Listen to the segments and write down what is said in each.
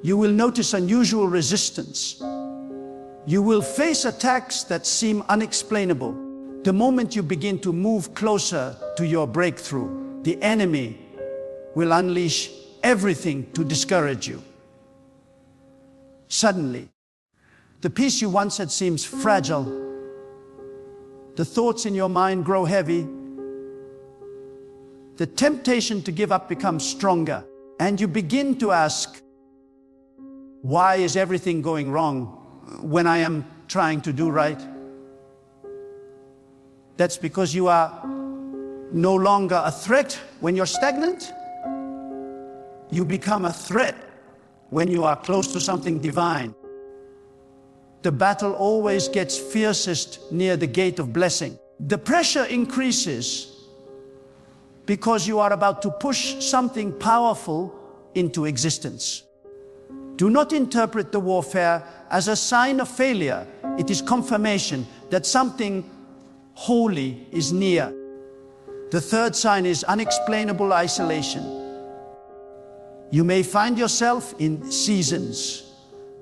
You will notice unusual resistance. You will face attacks that seem unexplainable. The moment you begin to move closer to your breakthrough, the enemy will unleash everything to discourage you. Suddenly, the peace you once had seems fragile. The thoughts in your mind grow heavy. The temptation to give up becomes stronger, and you begin to ask, why is everything going wrong when I am trying to do right? That's because you are no longer a threat when you're stagnant. You become a threat when you are close to something divine. The battle always gets fiercest near the gate of blessing. The pressure increases because you are about to push something powerful into existence. Do not interpret the warfare as a sign of failure. It is confirmation that something holy is near. The third sign is unexplainable isolation. You may find yourself in seasons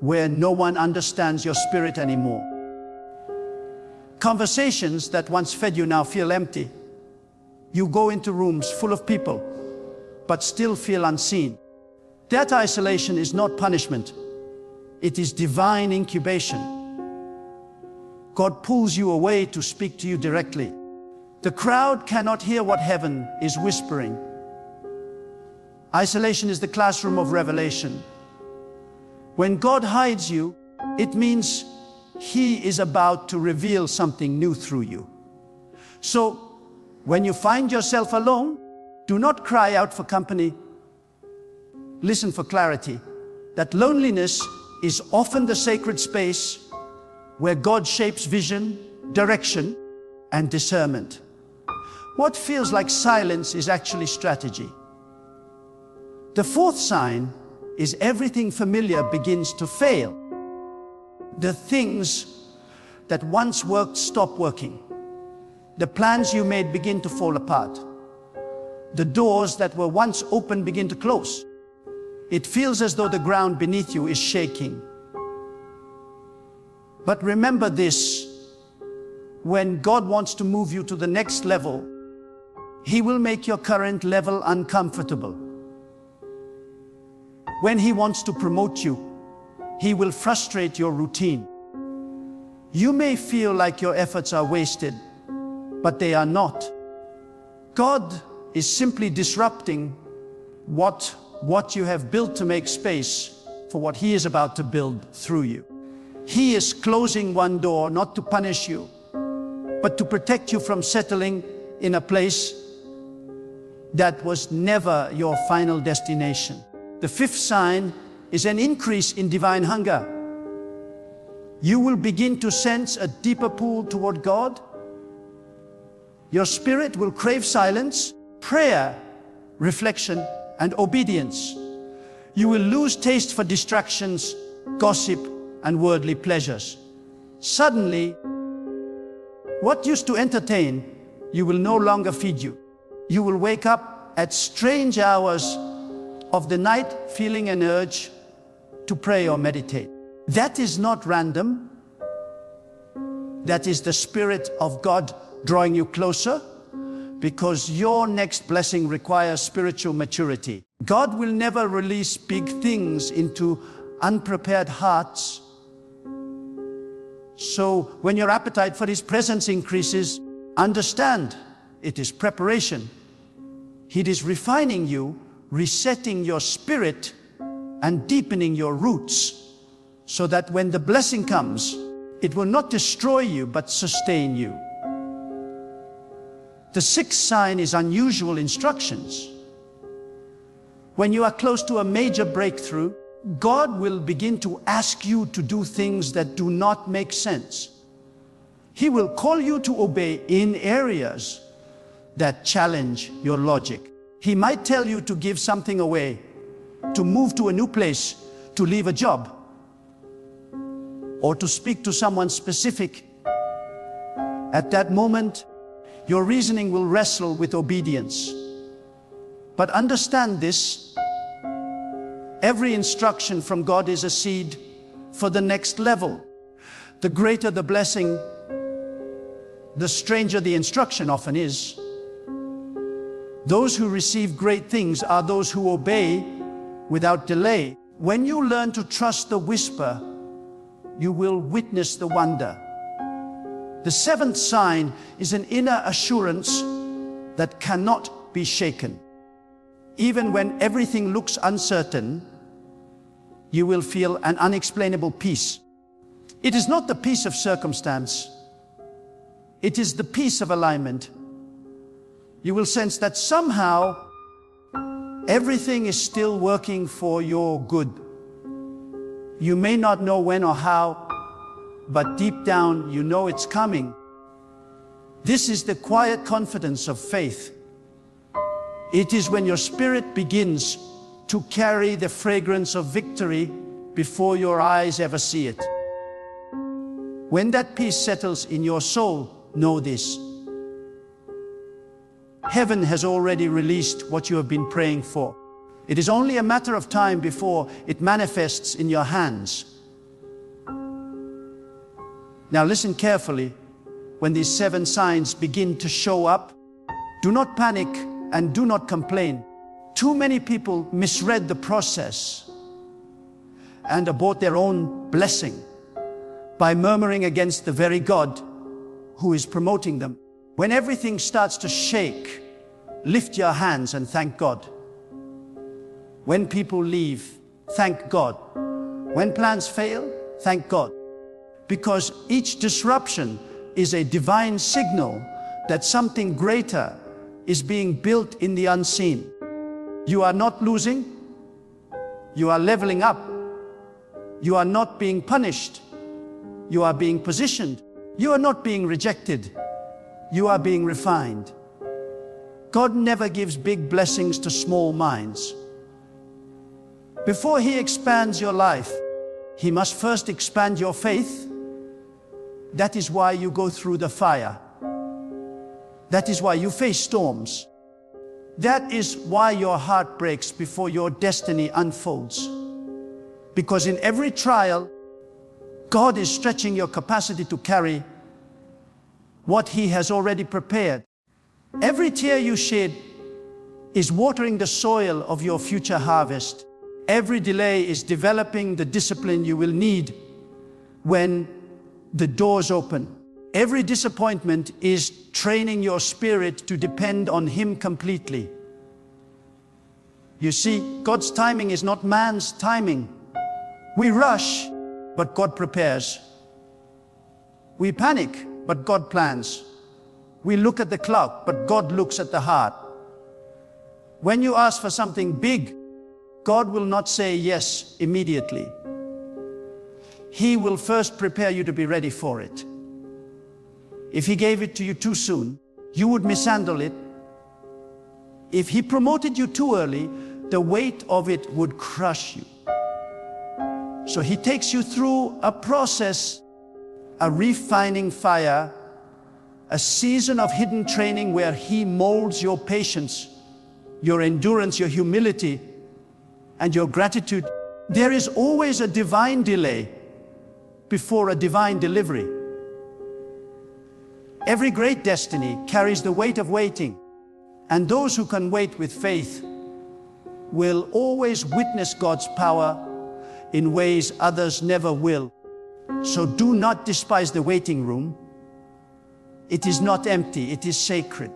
where no one understands your spirit anymore. Conversations that once fed you now feel empty. You go into rooms full of people, but still feel unseen. That isolation is not punishment. It is divine incubation. God pulls you away to speak to you directly. The crowd cannot hear what heaven is whispering. Isolation is the classroom of revelation. When God hides you, it means He is about to reveal something new through you. So, when you find yourself alone, do not cry out for company. Listen for clarity. That loneliness is often the sacred space where God shapes vision, direction, and discernment. What feels like silence is actually strategy. The fourth sign is everything familiar begins to fail. The things that once worked stop working. The plans you made begin to fall apart. The doors that were once open begin to close. It feels as though the ground beneath you is shaking. But remember this, when God wants to move you to the next level, He will make your current level uncomfortable. When He wants to promote you, He will frustrate your routine. You may feel like your efforts are wasted, but they are not. God is simply disrupting what you have built to make space for what He is about to build through you. He is closing one door not to punish you, but to protect you from settling in a place that was never your final destination. The fifth sign is an increase in divine hunger. You will begin to sense a deeper pull toward God. Your spirit will crave silence, prayer, reflection, and obedience. You will lose taste for distractions, gossip, and worldly pleasures. Suddenly, what used to entertain you will no longer feed you. You will wake up at strange hours of the night feeling an urge to pray or meditate. That is not random. That is the Spirit of God drawing you closer, because your next blessing requires spiritual maturity. God will never release big things into unprepared hearts. So when your appetite for His presence increases, understand it is preparation. He is refining you, resetting your spirit, and deepening your roots, so that when the blessing comes, it will not destroy you, but sustain you. The sixth sign is unusual instructions. When you are close to a major breakthrough, God will begin to ask you to do things that do not make sense. He will call you to obey in areas that challenge your logic. He might tell you to give something away, to move to a new place, to leave a job, or to speak to someone specific. At that moment, your reasoning will wrestle with obedience. But understand this, Every instruction from God is a seed for the next level. The greater the blessing, the stranger the instruction often is. Those who receive great things are those who obey without delay. When you learn to trust the whisper, you will witness the wonder. The seventh sign is an inner assurance that cannot be shaken. Even when everything looks uncertain, you will feel an unexplainable peace. It is not the peace of circumstance. It is the peace of alignment. You will sense that somehow everything is still working for your good. You may not know when or how, but deep down you know it's coming. This is the quiet confidence of faith. It is when your spirit begins to carry the fragrance of victory before your eyes ever see it. When that peace settles in your soul, know this: heaven has already released what you have been praying for. It is only a matter of time before it manifests in your hands. Now listen carefully. When these 7 signs begin to show up, do not panic and do not complain. Too many people misread the process and abort their own blessing by murmuring against the very God who is promoting them. When everything starts to shake, lift your hands and thank God. When people leave, thank God. When plans fail, thank God. Because each disruption is a divine signal that something greater is being built in the unseen. You are not losing. You are leveling up. You are not being punished. You are being positioned. You are not being rejected. You are being refined. God never gives big blessings to small minds. Before He expands your life, He must first expand your faith. That is why you go through the fire. That is why you face storms. That is why your heart breaks before your destiny unfolds. Because in every trial, God is stretching your capacity to carry what He has already prepared. Every tear you shed is watering the soil of your future harvest. Every delay is developing the discipline you will need when the doors open. Every disappointment is training your spirit to depend on Him completely. You see, God's timing is not man's timing. We rush, but God prepares. We panic, but God plans. We look at the clock, but God looks at the heart. When you ask for something big, God will not say yes immediately. He will first prepare you to be ready for it. If He gave it to you too soon, you would mishandle it. If He promoted you too early, the weight of it would crush you. So He takes you through a process, a refining fire, a season of hidden training where He molds your patience, your endurance, your humility, and your gratitude. There is always a divine delay before a divine delivery. Every great destiny carries the weight of waiting, and those who can wait with faith will always witness God's power in ways others never will. So do not despise the waiting room. It is not empty, it is sacred.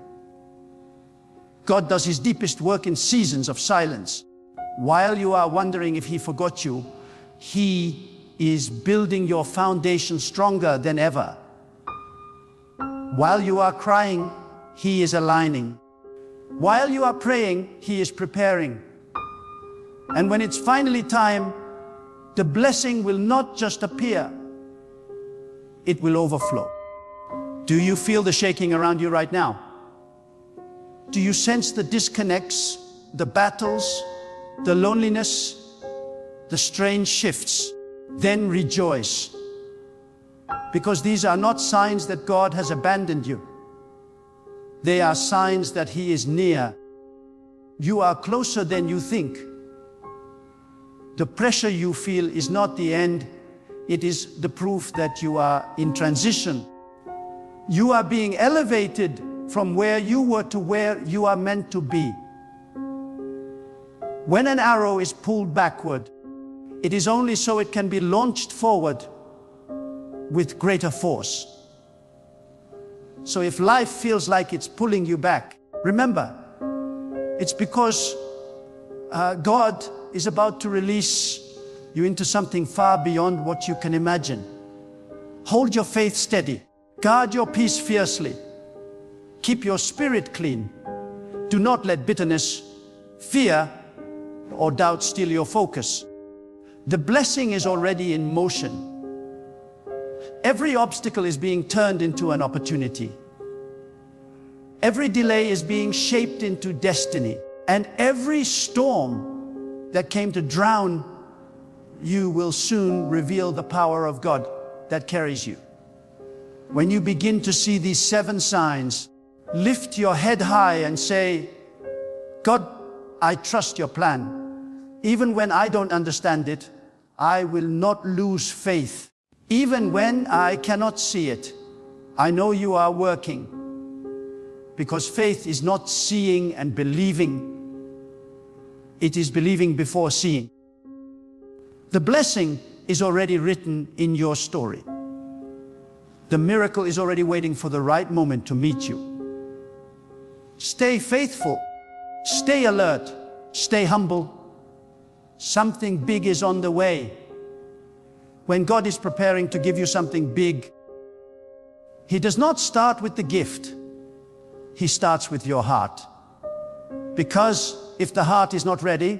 God does His deepest work in seasons of silence. While you are wondering if He forgot you, He is building your foundation stronger than ever. While you are crying, He is aligning. While you are praying, He is preparing. And when it's finally time, the blessing will not just appear, it will overflow. Do you feel the shaking around you right now? Do you sense the disconnects, the battles, the loneliness, the strange shifts? Then rejoice, because these are not signs that God has abandoned you. They are signs that He is near. You are closer than you think. The pressure you feel is not the end. It is the proof that you are in transition. You are being elevated from where you were to where you are meant to be. When an arrow is pulled backward, it is only so it can be launched forward with greater force. So if life feels like it's pulling you back, remember, it's because God is about to release you into something far beyond what you can imagine. Hold your faith steady. Guard your peace fiercely. Keep your spirit clean. Do not let bitterness, fear, or doubt steal your focus. The blessing is already in motion. Every obstacle is being turned into an opportunity. Every delay is being shaped into destiny. And every storm that came to drown you will soon reveal the power of God that carries you. When you begin to see these 7 signs, lift your head high and say, God, I trust your plan. Even when I don't understand it, I will not lose faith. Even when I cannot see it, I know you are working. Because faith is not seeing and believing. It is believing before seeing. The blessing is already written in your story. The miracle is already waiting for the right moment to meet you. Stay faithful. Stay alert. Stay humble. Something big is on the way. When God is preparing to give you something big, He does not start with the gift. He starts with your heart. Because if the heart is not ready,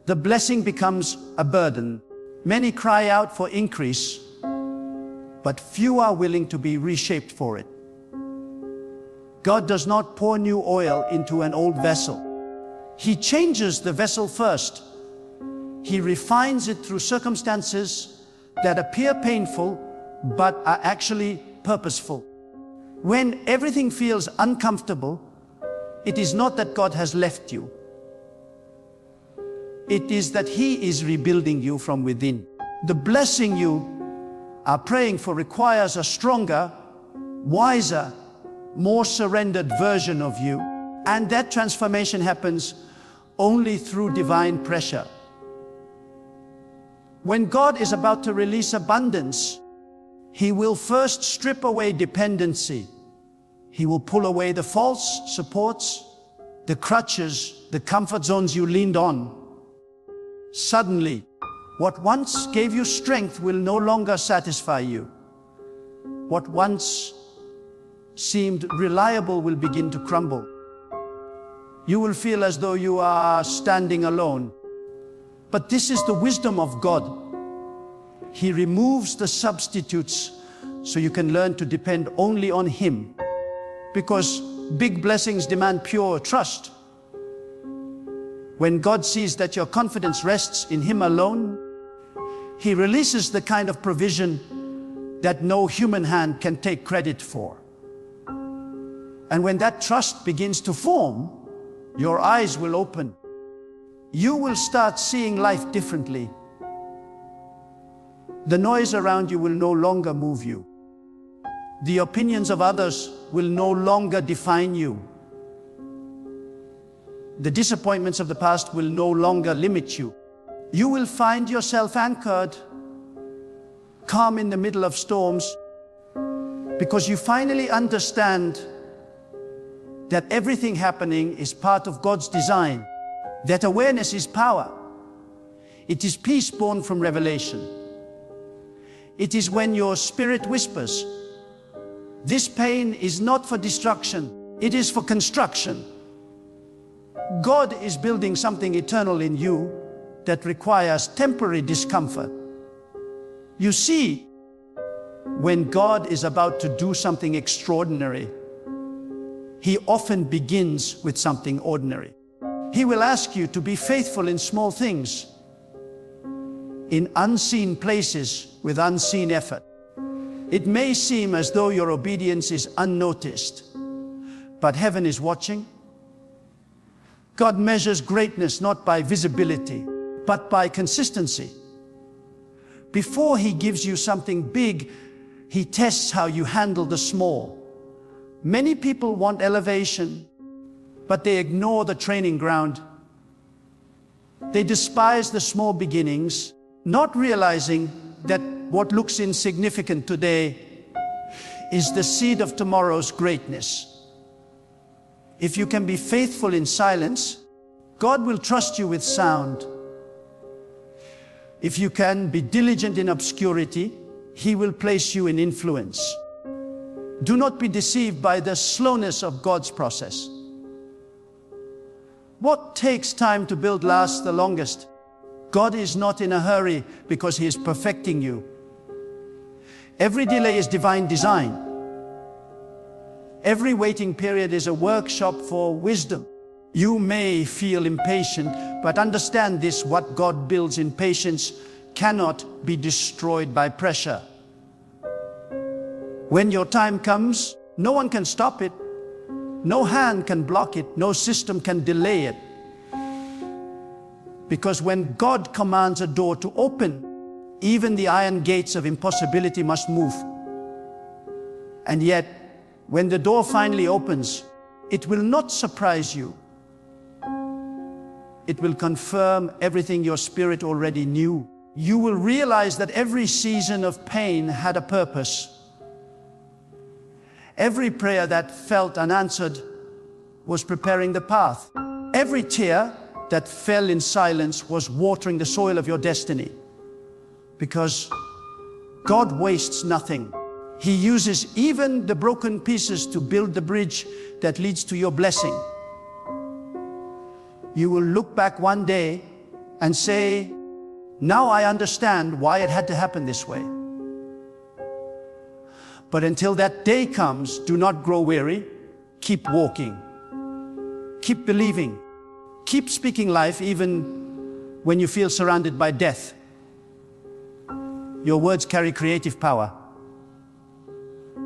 the blessing becomes a burden. Many cry out for increase, but few are willing to be reshaped for it. God does not pour new oil into an old vessel. He changes the vessel first. He refines it through circumstances that appear painful, but are actually purposeful. When everything feels uncomfortable, it is not that God has left you. It is that He is rebuilding you from within. The blessing you are praying for requires a stronger, wiser, more surrendered version of you. And that transformation happens only through divine pressure. When God is about to release abundance, He will first strip away dependency. He will pull away the false supports, the crutches, the comfort zones you leaned on. Suddenly, what once gave you strength will no longer satisfy you. What once seemed reliable will begin to crumble. You will feel as though you are standing alone. But this is the wisdom of God. He removes the substitutes so you can learn to depend only on Him. Because big blessings demand pure trust. When God sees that your confidence rests in Him alone, He releases the kind of provision that no human hand can take credit for. And when that trust begins to form, your eyes will open. You will start seeing life differently. The noise around you will no longer move you. The opinions of others will no longer define you. The disappointments of the past will no longer limit you. You will find yourself anchored, calm in the middle of storms, because you finally understand that everything happening is part of God's design. That awareness is power. It is peace born from revelation. It is when your spirit whispers, "This pain is not for destruction, it is for construction." God is building something eternal in you that requires temporary discomfort. You see, when God is about to do something extraordinary, He often begins with something ordinary. He will ask you to be faithful in small things, in unseen places with unseen effort. It may seem as though your obedience is unnoticed, but heaven is watching. God measures greatness not by visibility, but by consistency. Before He gives you something big, He tests how you handle the small. Many people want elevation, but they ignore the training ground. They despise the small beginnings, not realizing that what looks insignificant today is the seed of tomorrow's greatness. If you can be faithful in silence, God will trust you with sound. If you can be diligent in obscurity, He will place you in influence. Do not be deceived by the slowness of God's process. What takes time to build lasts the longest. God is not in a hurry because He is perfecting you. Every delay is divine design. Every waiting period is a workshop for wisdom. You may feel impatient, but understand this: what God builds in patience cannot be destroyed by pressure. When your time comes, no one can stop it. No hand can block it. No system can delay it. Because when God commands a door to open, even the iron gates of impossibility must move. And yet, when the door finally opens, it will not surprise you. It will confirm everything your spirit already knew. You will realize that every season of pain had a purpose. Every prayer that felt unanswered was preparing the path. Every tear that fell in silence was watering the soil of your destiny. Because God wastes nothing. He uses even the broken pieces to build the bridge that leads to your blessing. You will look back one day and say, "Now I understand why it had to happen this way." But until that day comes, do not grow weary. Keep walking. Keep believing. Keep speaking life even when you feel surrounded by death. Your words carry creative power.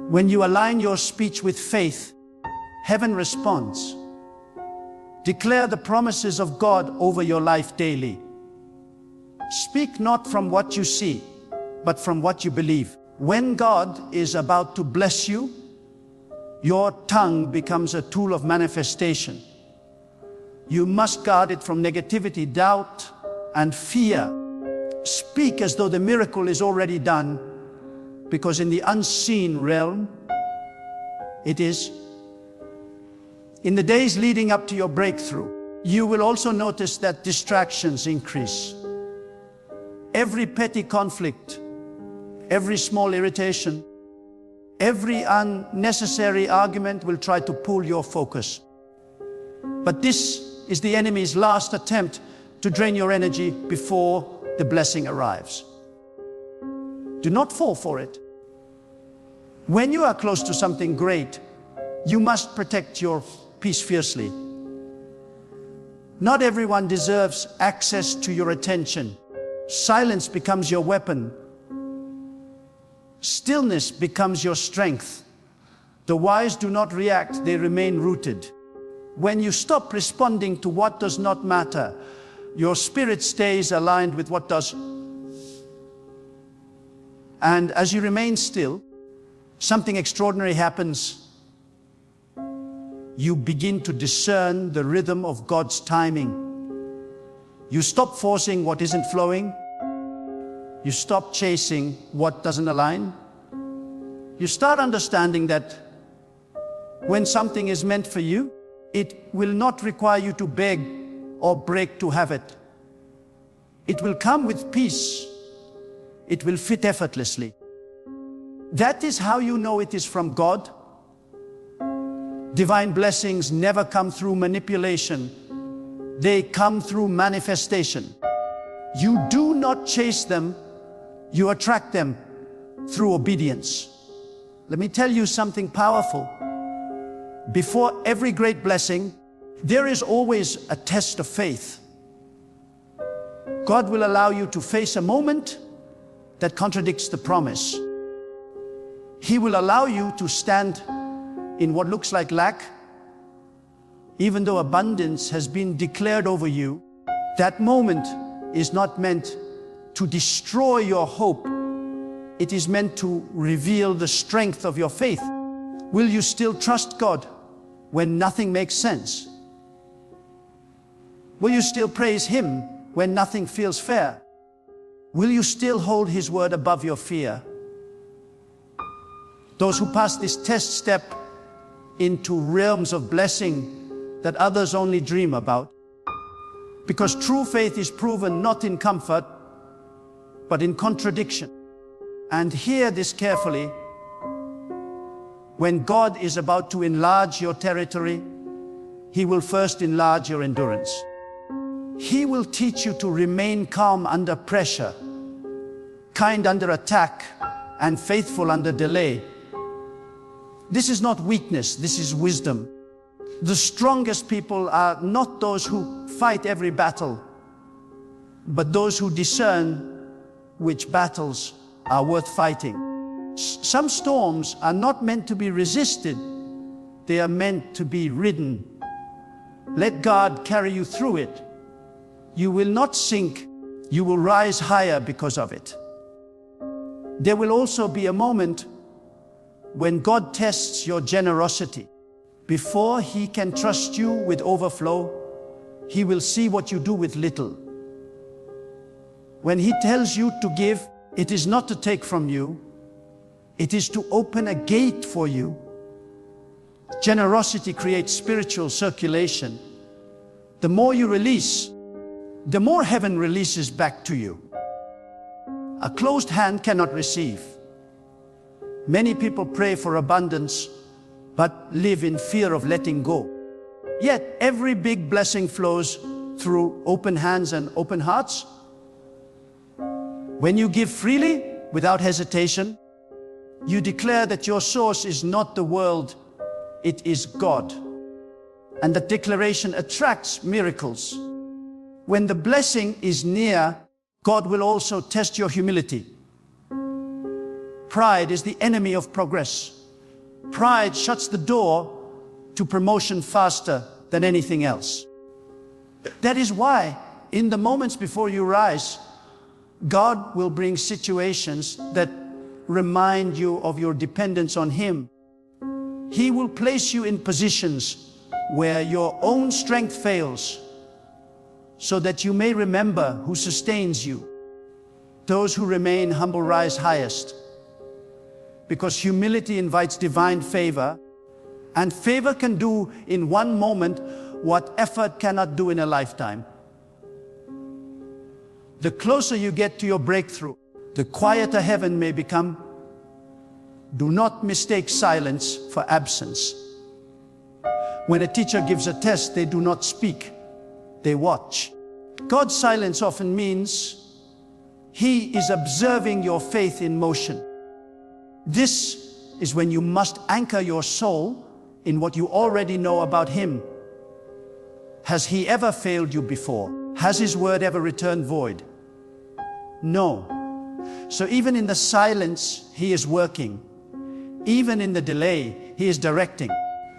When you align your speech with faith, heaven responds. Declare the promises of God over your life daily. Speak not from what you see, but from what you believe. When God is about to bless you, your tongue becomes a tool of manifestation. You must guard it from negativity, doubt, and fear. Speak as though the miracle is already done, because in the unseen realm, it is. In the days leading up to your breakthrough, you will also notice that distractions increase. Every petty conflict, every small irritation, every unnecessary argument will try to pull your focus. But this is the enemy's last attempt to drain your energy before the blessing arrives. Do not fall for it. When you are close to something great, you must protect your peace fiercely. Not everyone deserves access to your attention. Silence becomes your weapon. Stillness becomes your strength. The wise do not react, they remain rooted. When you stop responding to what does not matter, your spirit stays aligned with what does. And as you remain still, something extraordinary happens. You begin to discern the rhythm of God's timing. You stop forcing what isn't flowing. You stop chasing what doesn't align. You start understanding that when something is meant for you, it will not require you to beg or break to have it. It will come with peace. It will fit effortlessly. That is how you know it is from God. Divine blessings never come through manipulation. They come through manifestation. You do not chase them, you attract them through obedience. Let me tell you something powerful. Before every great blessing, there is always a test of faith. God will allow you to face a moment that contradicts the promise. He will allow you to stand in what looks like lack, even though abundance has been declared over you. That moment is not meant to destroy your hope. It is meant to reveal the strength of your faith. Will you still trust God when nothing makes sense? Will you still praise Him when nothing feels fair? Will you still hold His word above your fear? Those who pass this test step into realms of blessing that others only dream about. Because true faith is proven not in comfort, but in contradiction. And hear this carefully. When God is about to enlarge your territory, He will first enlarge your endurance. He will teach you to remain calm under pressure, kind under attack, and faithful under delay. This is not weakness, this is wisdom. The strongest people are not those who fight every battle, but those who discern which battles are worth fighting. Some storms are not meant to be resisted, they are meant to be ridden. Let God carry you through it. You will not sink, you will rise higher because of it. There will also be a moment when God tests your generosity. Before He can trust you with overflow, He will see what you do with little. When He tells you to give, it is not to take from you, it is to open a gate for you. Generosity creates spiritual circulation. The more you release, the more heaven releases back to you. A closed hand cannot receive. Many people pray for abundance, but live in fear of letting go. Yet every big blessing flows through open hands and open hearts. When you give freely, without hesitation, you declare that your source is not the world, it is God. And that declaration attracts miracles. When the blessing is near, God will also test your humility. Pride is the enemy of progress. Pride shuts the door to promotion faster than anything else. That is why, in the moments before you rise, God will bring situations that remind you of your dependence on Him. He will place you in positions where your own strength fails, so that you may remember who sustains you. Those who remain humble rise highest, because humility invites divine favor, and favor can do in one moment what effort cannot do in a lifetime. The closer you get to your breakthrough, the quieter heaven may become. Do not mistake silence for absence. When a teacher gives a test, they do not speak, they watch. God's silence often means He is observing your faith in motion. This is when you must anchor your soul in what you already know about Him. Has He ever failed you before? Has His word ever returned void? No. So even in the silence, He is working. Even in the delay, He is directing.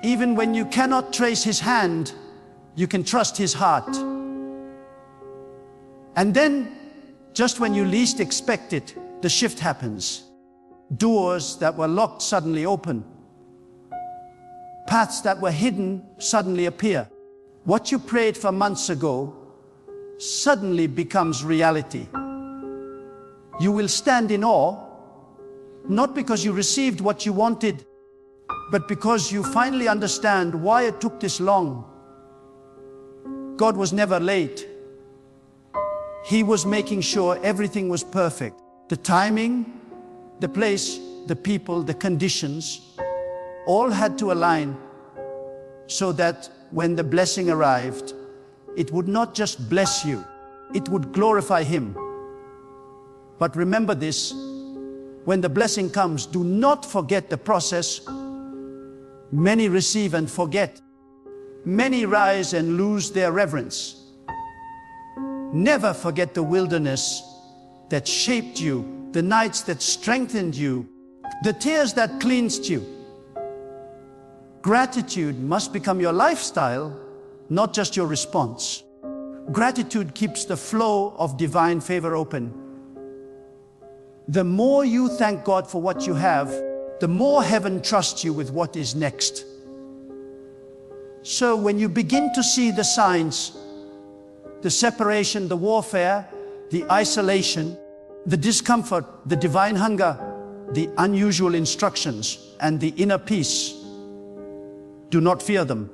Even when you cannot trace His hand, you can trust His heart. And then, just when you least expect it, the shift happens. Doors that were locked suddenly open. Paths that were hidden suddenly appear. What you prayed for months ago suddenly becomes reality. You will stand in awe, not because you received what you wanted, but because you finally understand why it took this long. God was never late. He was making sure everything was perfect. The timing, the place, the people, the conditions, all had to align so that when the blessing arrived, it would not just bless you, it would glorify Him. But remember this, when the blessing comes, do not forget the process. Many receive and forget. Many rise and lose their reverence. Never forget the wilderness that shaped you, the nights that strengthened you, the tears that cleansed you. Gratitude must become your lifestyle, not just your response. Gratitude keeps the flow of divine favor open. The more you thank God for what you have, the more heaven trusts you with what is next. So when you begin to see the signs, the separation, the warfare, the isolation, the discomfort, the divine hunger, the unusual instructions, and the inner peace, do not fear them.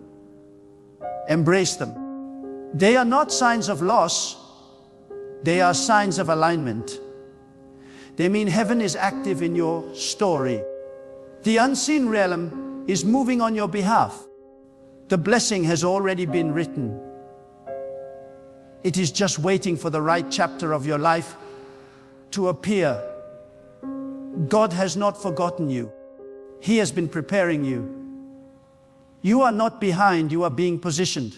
Embrace them. They are not signs of loss, they are signs of alignment. They mean heaven is active in your story. The unseen realm is moving on your behalf. The blessing has already been written. It is just waiting for the right chapter of your life to appear. God has not forgotten you. He has been preparing you. You are not behind, you are being positioned.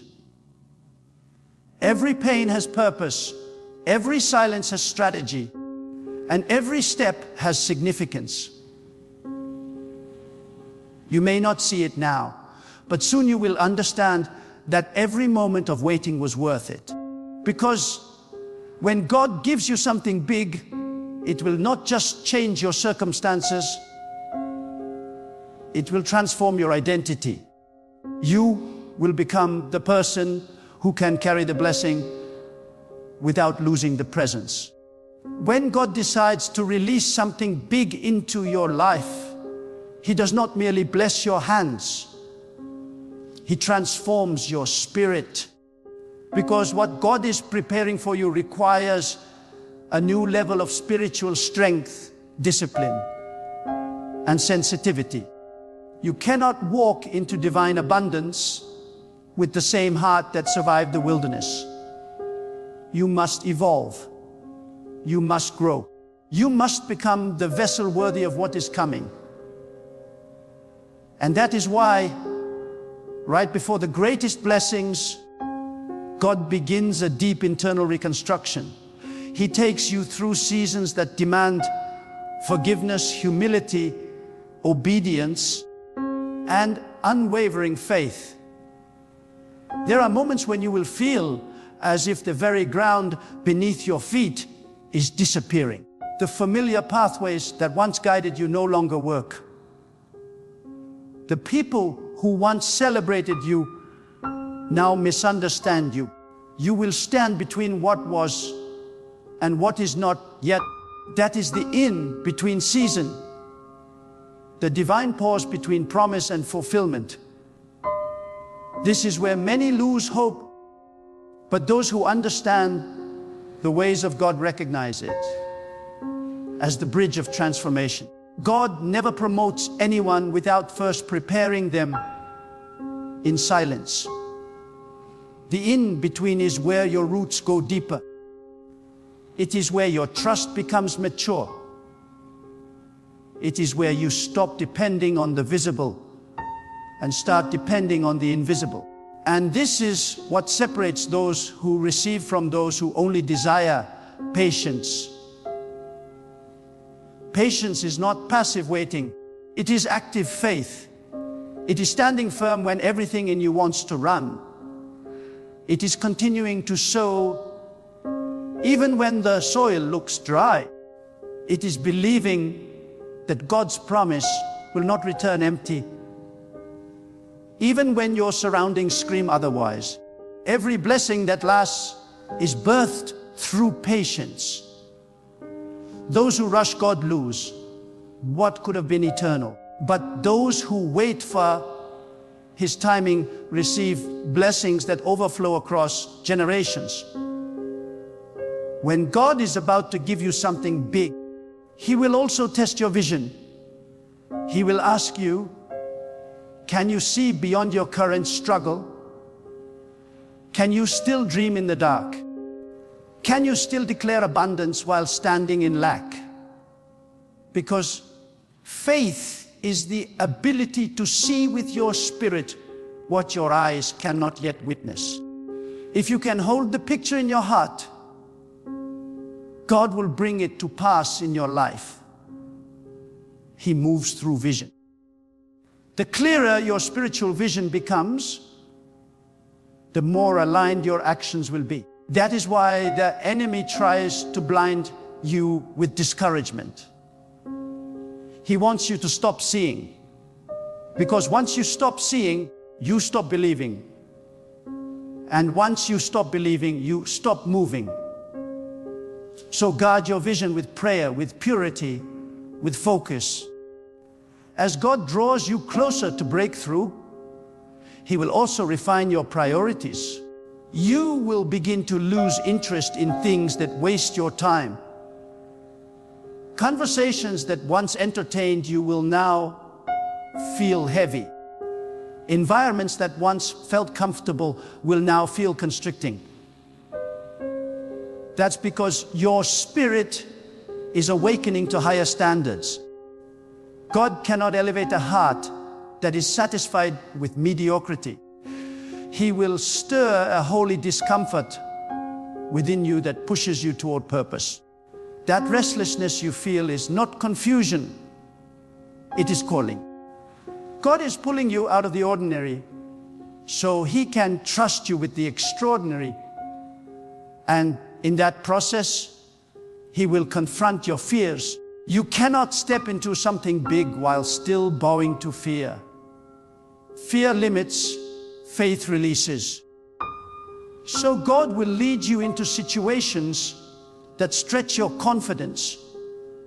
Every pain has purpose, every silence has strategy, and every step has significance. You may not see it now, but soon you will understand that every moment of waiting was worth it. Because when God gives you something big, it will not just change your circumstances, it will transform your identity. You will become the person who can carry the blessing without losing the presence. When God decides to release something big into your life, He does not merely bless your hands, He transforms your spirit. Because what God is preparing for you requires a new level of spiritual strength, discipline, and sensitivity. You cannot walk into divine abundance with the same heart that survived the wilderness. You must evolve. You must grow. You must become the vessel worthy of what is coming. And that is why, right before the greatest blessings, God begins a deep internal reconstruction. He takes you through seasons that demand forgiveness, humility, obedience, and unwavering faith. There are moments when you will feel as if the very ground beneath your feet is disappearing. The familiar pathways that once guided you no longer work. The people who once celebrated you now misunderstand you. You will stand between what was and what is not yet. That is the in-between season. The divine pause between promise and fulfillment. This is where many lose hope, but those who understand the ways of God recognize it as the bridge of transformation. God never promotes anyone without first preparing them in silence. The in-between is where your roots go deeper. It is where your trust becomes mature. It is where you stop depending on the visible and start depending on the invisible. And this is what separates those who receive from those who only desire patience. Patience is not passive waiting. It is active faith. It is standing firm when everything in you wants to run. It is continuing to sow even when the soil looks dry. It is believing that God's promise will not return empty, even when your surroundings scream otherwise. Every blessing that lasts is birthed through patience. Those who rush God lose what could have been eternal. But those who wait for His timing receive blessings that overflow across generations. When God is about to give you something big, He will also test your vision. He will ask you, can you see beyond your current struggle? Can you still dream in the dark? Can you still declare abundance while standing in lack? Because faith is the ability to see with your spirit what your eyes cannot yet witness. If you can hold the picture in your heart, God will bring it to pass in your life. He moves through vision. The clearer your spiritual vision becomes, the more aligned your actions will be. That is why the enemy tries to blind you with discouragement. He wants you to stop seeing. Because once you stop seeing, you stop believing. And once you stop believing, you stop moving. So guard your vision with prayer, with purity, with focus. As God draws you closer to breakthrough, He will also refine your priorities. You will begin to lose interest in things that waste your time. Conversations that once entertained you will now feel heavy. Environments that once felt comfortable will now feel constricting. That's because your spirit is awakening to higher standards. God cannot elevate a heart that is satisfied with mediocrity. He will stir a holy discomfort within you that pushes you toward purpose. That restlessness you feel is not confusion, it is calling. God is pulling you out of the ordinary so He can trust you with the extraordinary. And in that process, He will confront your fears. You cannot step into something big while still bowing to fear. Fear limits, faith releases. So God will lead you into situations that stretch your confidence,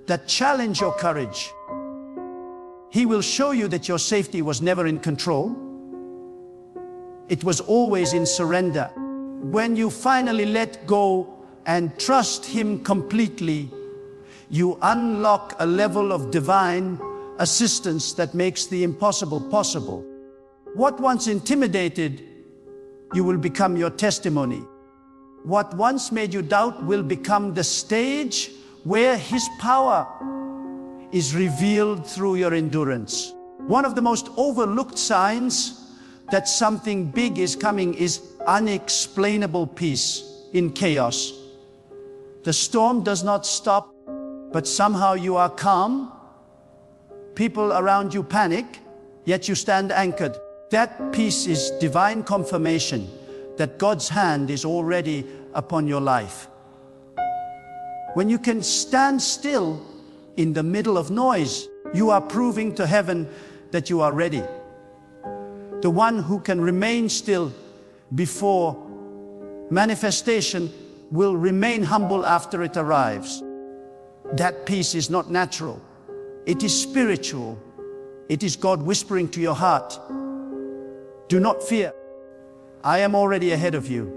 that challenge your courage. He will show you that your safety was never in control. It was always in surrender. When you finally let go and trust Him completely, you unlock a level of divine assistance that makes the impossible possible. What once intimidated you will become your testimony. What once made you doubt will become the stage where His power is revealed through your endurance. One of the most overlooked signs that something big is coming is unexplainable peace in chaos. The storm does not stop, but somehow you are calm. People around you panic, yet you stand anchored. That peace is divine confirmation that God's hand is already upon your life. When you can stand still in the middle of noise, you are proving to heaven that you are ready. The one who can remain still before manifestation will remain humble after it arrives. That peace is not natural. It is spiritual. It is God whispering to your heart, do not fear. I am already ahead of you.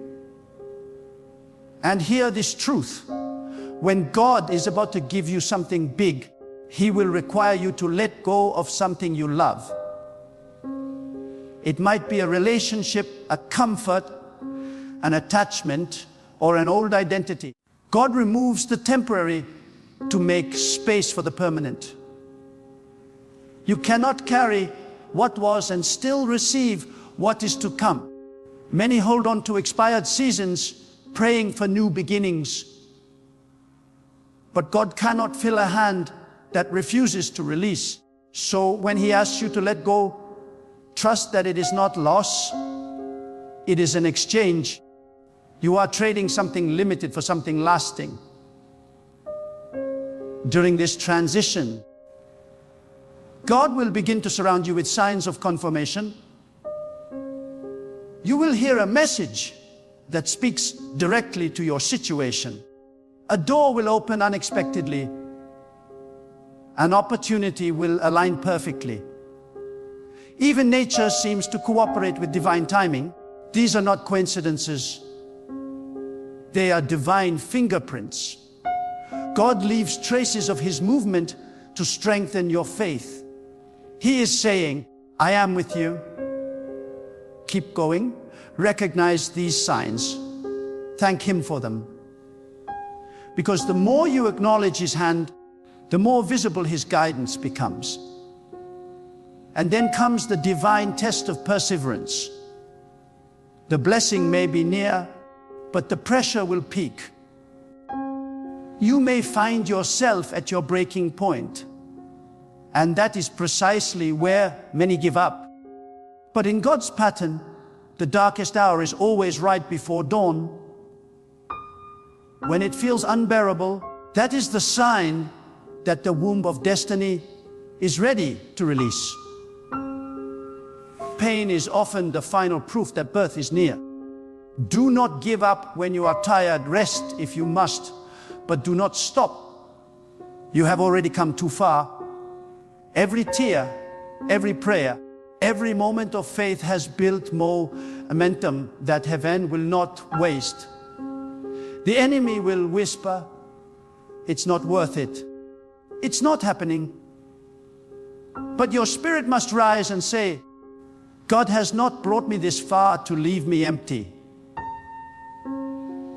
And hear this truth. When God is about to give you something big, He will require you to let go of something you love. It might be a relationship, a comfort, an attachment, or an old identity. God removes the temporary to make space for the permanent. You cannot carry what was and still receive what is to come. Many hold on to expired seasons, praying for new beginnings. But God cannot fill a hand that refuses to release. So when He asks you to let go, trust that it is not loss, it is an exchange. You are trading something limited for something lasting. During this transition, God will begin to surround you with signs of confirmation. You will hear a message that speaks directly to your situation. A door will open unexpectedly. An opportunity will align perfectly. Even nature seems to cooperate with divine timing. These are not coincidences. They are divine fingerprints. God leaves traces of His movement to strengthen your faith. He is saying, I am with you. Keep going. Recognize these signs. Thank Him for them. Because the more you acknowledge His hand, the more visible His guidance becomes. And then comes the divine test of perseverance. The blessing may be near, but the pressure will peak. You may find yourself at your breaking point, and that is precisely where many give up. But in God's pattern, the darkest hour is always right before dawn. when it feels unbearable, that is the sign that the womb of destiny is ready to release. Pain is often the final proof that birth is near. Do not give up when you are tired. Rest if you must, but do not stop. You have already come too far. Every tear, every prayer, every moment of faith has built momentum that heaven will not waste. The enemy will whisper, "It's not worth it. It's not happening." But your spirit must rise and say, "God has not brought me this far to leave me empty."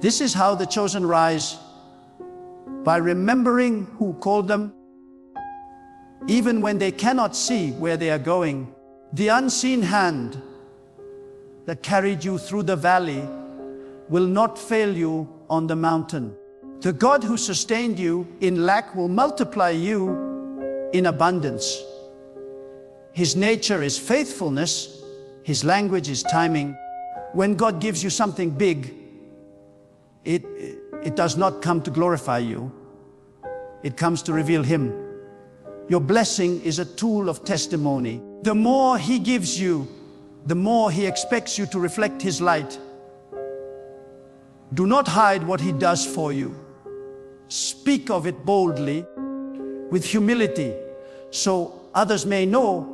This is how the chosen rise, by remembering who called them, even when they cannot see where they are going. The unseen hand that carried you through the valley will not fail you on the mountain. The God who sustained you in lack will multiply you in abundance. His nature is faithfulness. His language is timing. When God gives you something big, it does not come to glorify you. It comes to reveal Him. Your blessing is a tool of testimony. The more He gives you, the more He expects you to reflect His light. Do not hide what He does for you. Speak of it boldly, with humility, so others may know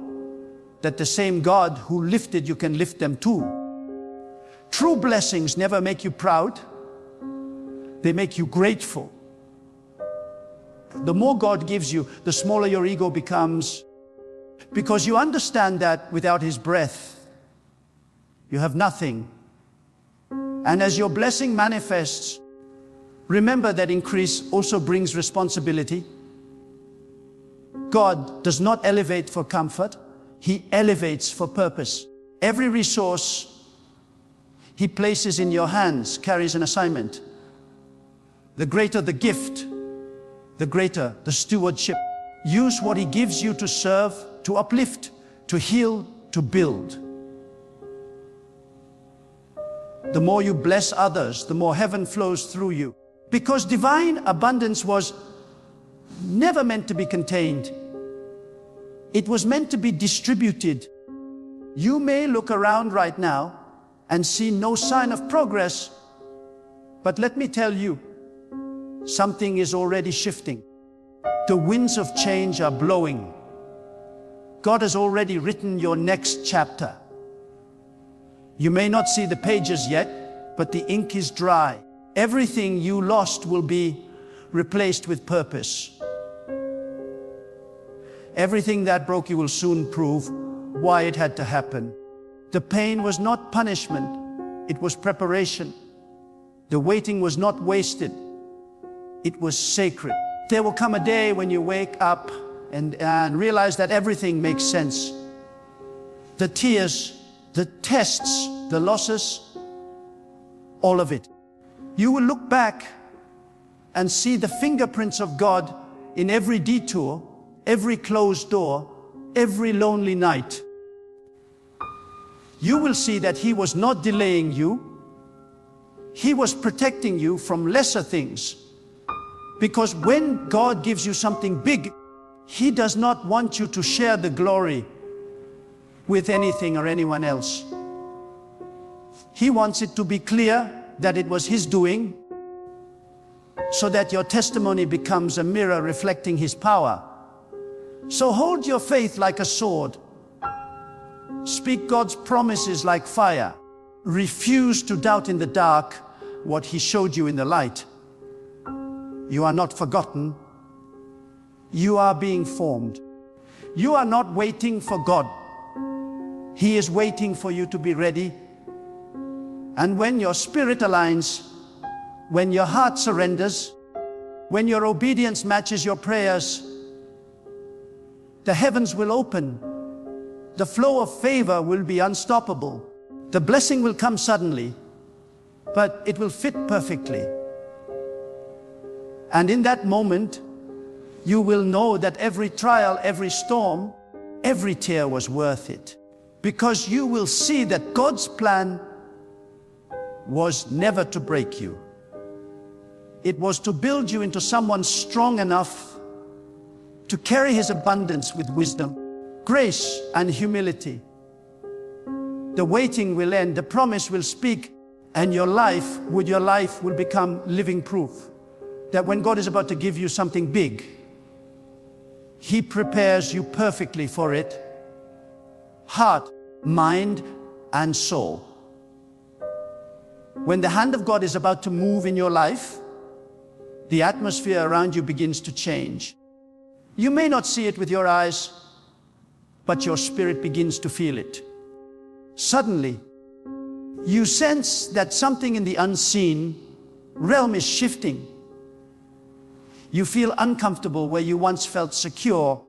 that the same God who lifted you can lift them too. True blessings never make you proud. They make you grateful. The more God gives you, the smaller your ego becomes, because you understand that without His breath, you have nothing. And as your blessing manifests, remember that increase also brings responsibility. God does not elevate for comfort. He elevates for purpose. Every resource He places in your hands carries an assignment. The greater the gift, the greater the stewardship. Use what He gives you to serve, to uplift, to heal, to build. The more you bless others, the more heaven flows through you. Because divine abundance was never meant to be contained. It was meant to be distributed. You may look around right now and see no sign of progress, but let me tell you, something is already shifting. The winds of change are blowing. God has already written your next chapter. You may not see the pages yet, but the ink is dry. Everything you lost will be replaced with purpose. Everything that broke you will soon prove why it had to happen. The pain was not punishment, it was preparation. The waiting was not wasted, it was sacred. There will come a day when you wake up and realize that everything makes sense. The tears, the tests, the losses, all of it. You will look back and see the fingerprints of God in every detour, every closed door, every lonely night. You will see that He was not delaying you. He was protecting you from lesser things. Because when God gives you something big, He does not want you to share the glory with anything or anyone else. He wants it to be clear that it was His doing, so that your testimony becomes a mirror reflecting His power. So hold your faith like a sword. Speak God's promises like fire. Refuse to doubt in the dark what He showed you in the light. You are not forgotten. You are being formed. You are not waiting for God. He is waiting for you to be ready. And when your spirit aligns, when your heart surrenders, when your obedience matches your prayers, the heavens will open. The flow of favor will be unstoppable. The blessing will come suddenly, but it will fit perfectly. And in that moment, you will know that every trial, every storm, every tear was worth it. Because you will see that God's plan was never to break you. It was to build you into someone strong enough to carry His abundance with wisdom, grace, and humility. The waiting will end, the promise will speak, and your life will become living proof that when God is about to give you something big, He prepares you perfectly for it, heart, mind, and soul. When the hand of God is about to move in your life, the atmosphere around you begins to change. You may not see it with your eyes, but your spirit begins to feel it. Suddenly, you sense that something in the unseen realm is shifting. You feel uncomfortable where you once felt secure,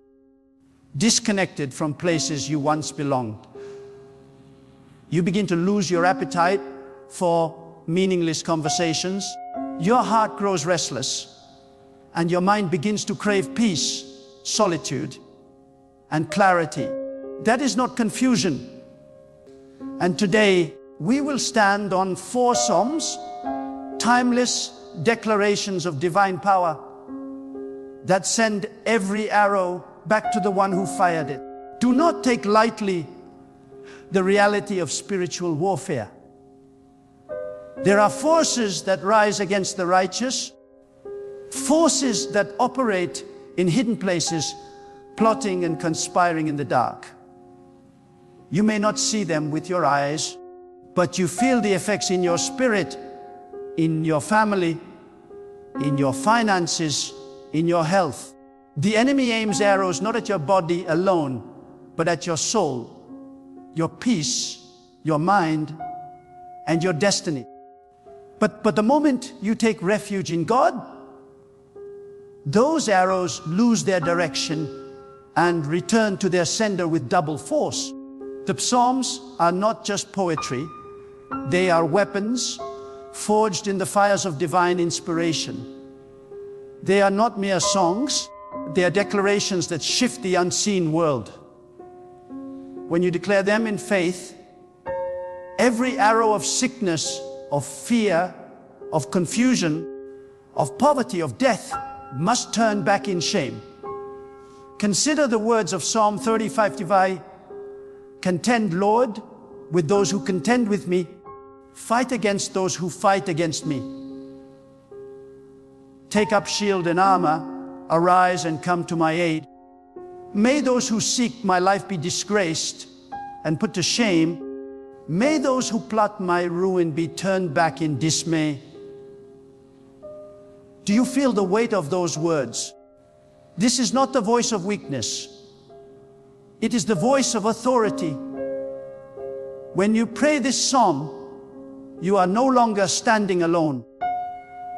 disconnected from places you once belonged. You begin to lose your appetite for meaningless conversations. Your heart grows restless, and your mind begins to crave peace, solitude, and clarity. That is not confusion. And today, we will stand on 4 Psalms, timeless declarations of divine power that send every arrow back to the one who fired it. Do not take lightly the reality of spiritual warfare. There are forces that rise against the righteous, forces that operate in hidden places, plotting and conspiring in the dark. You may not see them with your eyes, but you feel the effects in your spirit, in your family, in your finances, in your health. The enemy aims arrows not at your body alone, but at your soul, your peace, your mind, and your destiny. But the moment you take refuge in God, those arrows lose their direction and return to their sender with double force. The Psalms are not just poetry, they are weapons forged in the fires of divine inspiration. They are not mere songs, they are declarations that shift the unseen world. When you declare them in faith, every arrow of sickness, of fear, of confusion, of poverty, of death must turn back in shame. Consider the words of Psalm 35:5. Contend, Lord, with those who contend with me. Fight against those who fight against me. Take up shield and armor. Arise and come to my aid. May those who seek my life be disgraced and put to shame. May those who plot my ruin be turned back in dismay. Do you feel the weight of those words? This is not the voice of weakness. It is the voice of authority. When you pray this psalm, you are no longer standing alone.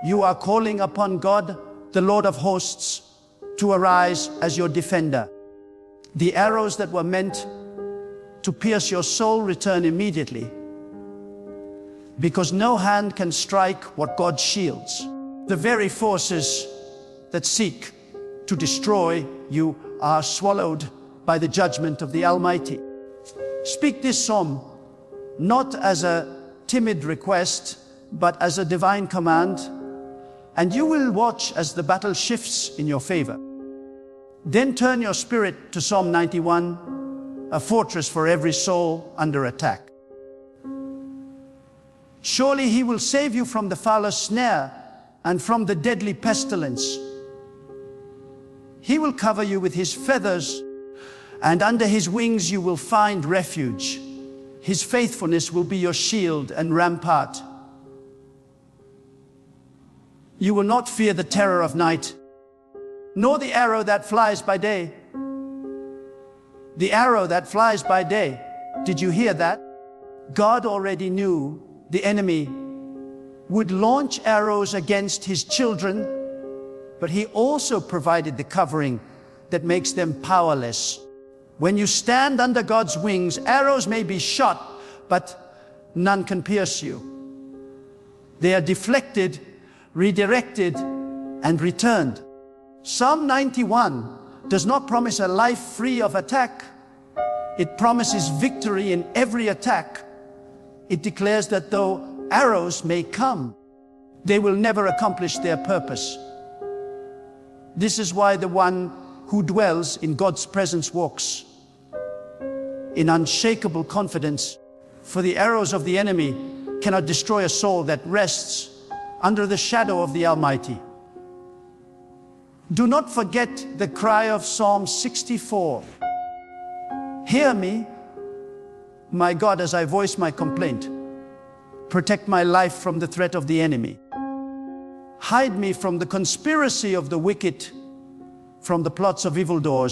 You are calling upon God, the Lord of hosts, to arise as your defender. The arrows that were meant to pierce your soul return immediately, because no hand can strike what God shields. The very forces that seek to destroy you are swallowed by the judgment of the Almighty. Speak this psalm not as a timid request, but as a divine command, and you will watch as the battle shifts in your favor. Then turn your spirit to Psalm 91, a fortress for every soul under attack. Surely He will save you from the fowler's snare and from the deadly pestilence. He will cover you with His feathers, and under His wings you will find refuge. His faithfulness will be your shield and rampart. You will not fear the terror of night, nor the arrow that flies by day. The arrow that flies by day. Did you hear that? God already knew the enemy would launch arrows against His children, but He also provided the covering that makes them powerless. When you stand under God's wings, arrows may be shot, but none can pierce you. They are deflected, redirected, and returned. Psalm 91 does not promise a life free of attack. It promises victory in every attack. It declares that though arrows may come, they will never accomplish their purpose. This is why the one who dwells in God's presence walks in unshakable confidence, for the arrows of the enemy cannot destroy a soul that rests under the shadow of the Almighty. Do not forget the cry of Psalm 64. Hear me, my God, as I voice my complaint. Protect my life from the threat of the enemy. Hide me from the conspiracy of the wicked, from the plots of evildoers.